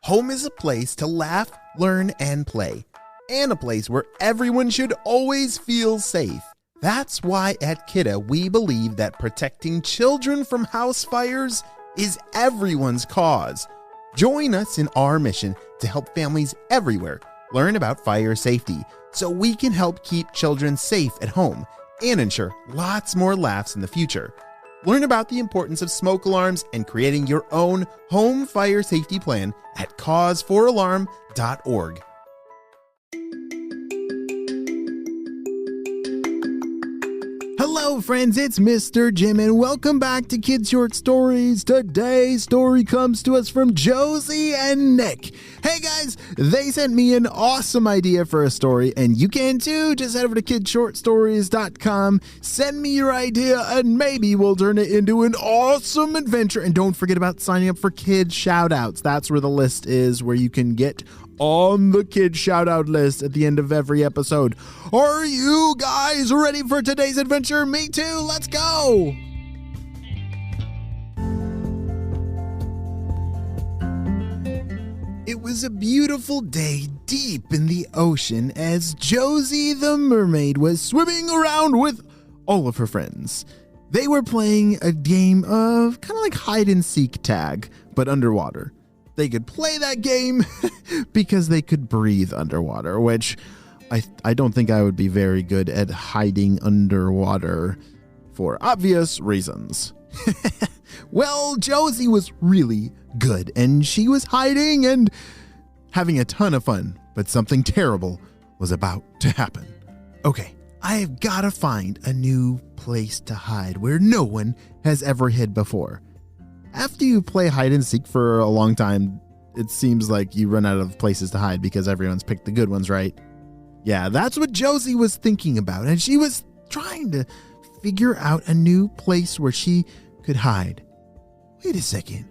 Home is a place to laugh, learn, and play, and a place where everyone should always feel safe. That's why at Kidda we believe that protecting children from house fires is everyone's cause. Join us in our mission to help families everywhere learn about fire safety so we can help keep children safe at home and ensure lots more laughs in the future. Learn about the importance of smoke alarms and creating your own home fire safety plan at cause4alarm.org. Hello friends, it's Mr. Jim and welcome back to Kids Short Stories. Today's story comes to us from Josie and Nick. Hey guys, they sent me an awesome idea for a story and you can too. Just head over to kidshortstories.com, send me your idea and maybe we'll turn it into an awesome adventure. And don't forget about signing up for Kid Shoutouts. That's where the list is, where you can get on the Kid Shoutout list at the end of every episode. Are you guys ready for today's adventure? Me too, let's go! It was a beautiful day deep in the ocean as Josie the mermaid was swimming around with all of her friends. They were playing a game of kind of like hide and seek tag, but underwater. They could play that game because they could breathe underwater, which I don't think I would be very good at hiding underwater for obvious reasons. Well, Josie was really good and she was hiding and having a ton of fun, but something terrible was about to happen. Okay, I've got to find a new place to hide where no one has ever hid before. After you play hide and seek for a long time, it seems like you run out of places to hide because everyone's picked the good ones, right? Yeah, that's what Josie was thinking about, and she was trying to figure out a new place where she could hide. Wait a second.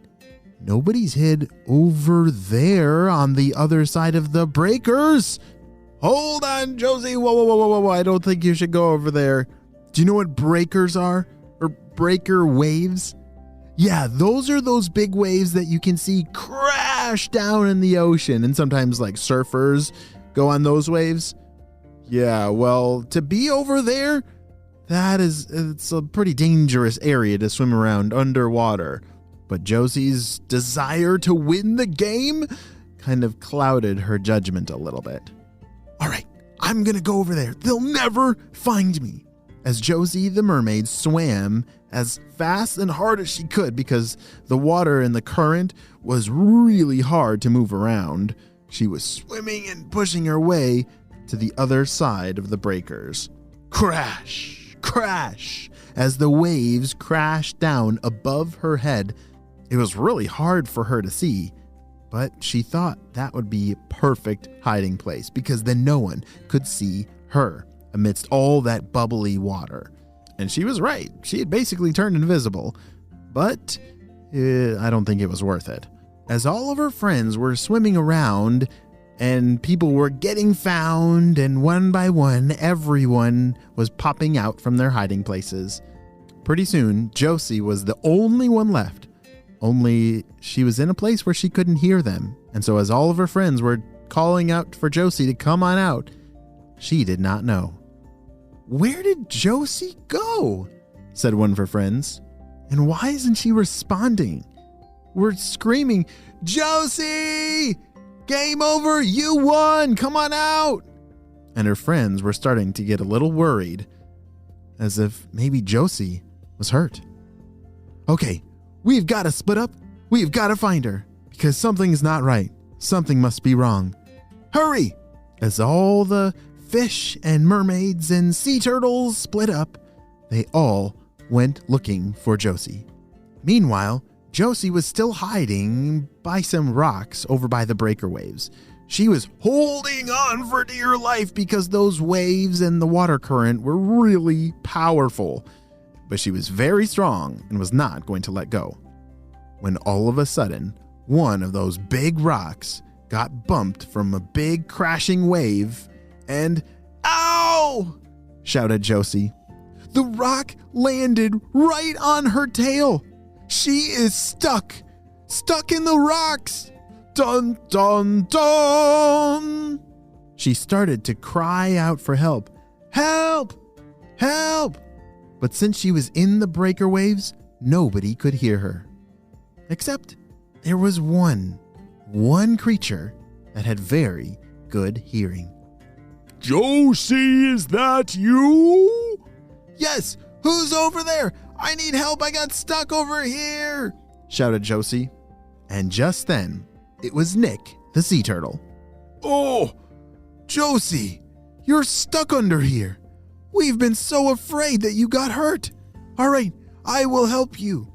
Nobody's hid over there on the other side of the breakers. Hold on, Josie. Whoa. I don't think you should go over there. Do you know what breakers are? Or breaker waves? Yeah, those are those big waves that you can see crash down in the ocean. And sometimes like surfers go on those waves. Yeah, well, to be over there, it's a pretty dangerous area to swim around underwater. But Josie's desire to win the game kind of clouded her judgment a little bit. All right, I'm going to go over there. They'll never find me. As Josie the mermaid swam as fast and hard as she could because the water and the current was really hard to move around, she was swimming and pushing her way to the other side of the breakers. Crash, crash, as the waves crashed down above her head. It was really hard for her to see, but she thought that would be a perfect hiding place because then no one could see her amidst all that bubbly water. And she was right. She had basically turned invisible, but I don't think it was worth it. As all of her friends were swimming around and people were getting found, and one by one, everyone was popping out from their hiding places. Pretty soon, Josie was the only one left. Only she was in a place where she couldn't hear them. And so as all of her friends were calling out for Josie to come on out, she did not know. Where did Josie go? Said one of her friends. And why isn't she responding? We're screaming, Josie! Game over! You won! Come on out! And her friends were starting to get a little worried, as if maybe Josie was hurt. Okay, we've got to split up. We've got to find her, because something's not right. Something must be wrong. Hurry! As all the fish and mermaids and sea turtles split up, they all went looking for Josie. Meanwhile, Josie was still hiding by some rocks over by the breaker waves. She was holding on for dear life because those waves and the water current were really powerful. But she was very strong and was not going to let go. When all of a sudden, one of those big rocks got bumped from a big crashing wave and, "Ow!" shouted Josie. The rock landed right on her tail. She is stuck in the rocks. Dun, dun, dun! She started to cry out for help. Help! Help! But since she was in the breaker waves, nobody could hear her. Except there was one creature that had very good hearing. Josie, is that you? Yes, who's over there? I need help, I got stuck over here, shouted Josie. And just then, it was Nick, the sea turtle. Oh, Josie, you're stuck under here. We've been so afraid that you got hurt. All right, I will help you.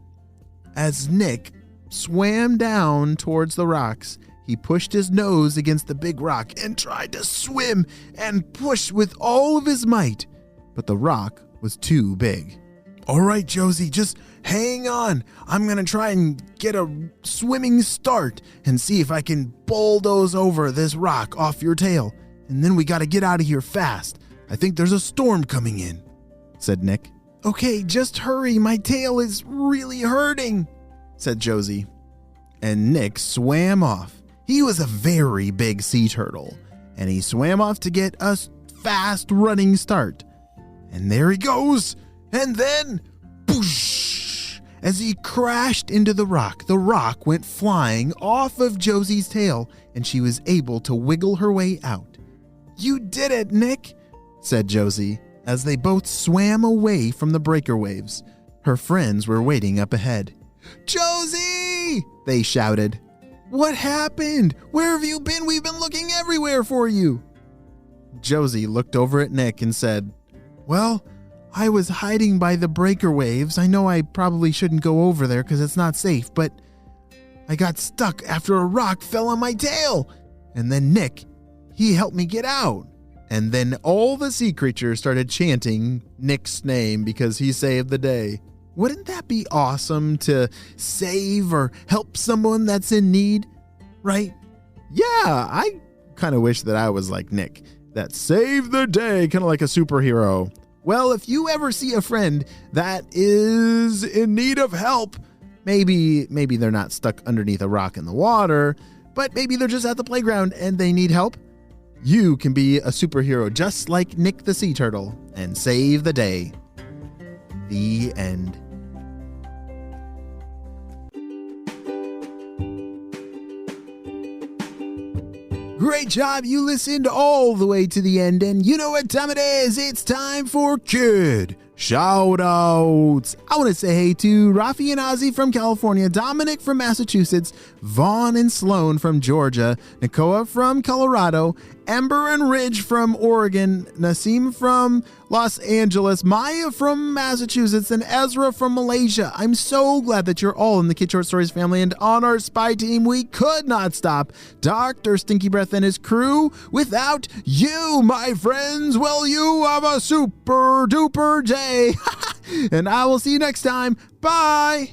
As Nick swam down towards the rocks, he pushed his nose against the big rock and tried to swim and push with all of his might, but the rock was too big. All right, Josie, just hang on. I'm going to try and get a swimming start and see if I can bulldoze over this rock off your tail. And then we got to get out of here fast. I think there's a storm coming in, said Nick. Okay, just hurry. My tail is really hurting, said Josie. And Nick swam off. He was a very big sea turtle, and he swam off to get a fast running start. And there he goes. And then, boosh! As he crashed into the rock went flying off of Josie's tail, and she was able to wiggle her way out. You did it, Nick, said Josie, as they both swam away from the breaker waves. Her friends were waiting up ahead. Josie! They shouted. What happened? Where have you been? We've been looking everywhere for you. Josie looked over at Nick and said, Well, I was hiding by the breaker waves. I know I probably shouldn't go over there because it's not safe, but I got stuck after a rock fell on my tail. And then Nick, he helped me get out. And then all the sea creatures started chanting Nick's name because he saved the day. Wouldn't that be awesome to save or help someone that's in need, right? Yeah, I kind of wish that I was like Nick, that saved the day, kind of like a superhero. Well, if you ever see a friend that is in need of help, maybe they're not stuck underneath a rock in the water, but maybe they're just at the playground and they need help, you can be a superhero just like Nick the sea turtle and save the day. The end. Great job, you listened all the way to the end, and you know what time it is. It's time for Kid Shoutouts. I want to say hey to Rafi and Ozzy from California, Dominic from Massachusetts, Vaughn and Sloan from Georgia, Nicoa from Colorado, Ember and Ridge from Oregon, Nasim from Los Angeles, Maya from Massachusetts, and Ezra from Malaysia. I'm so glad that you're all in the Kid Short Stories family, and on our spy team, we could not stop Dr. Stinky Breath and his crew without you, my friends. Well, you have a super duper day. And I will see you next time. Bye.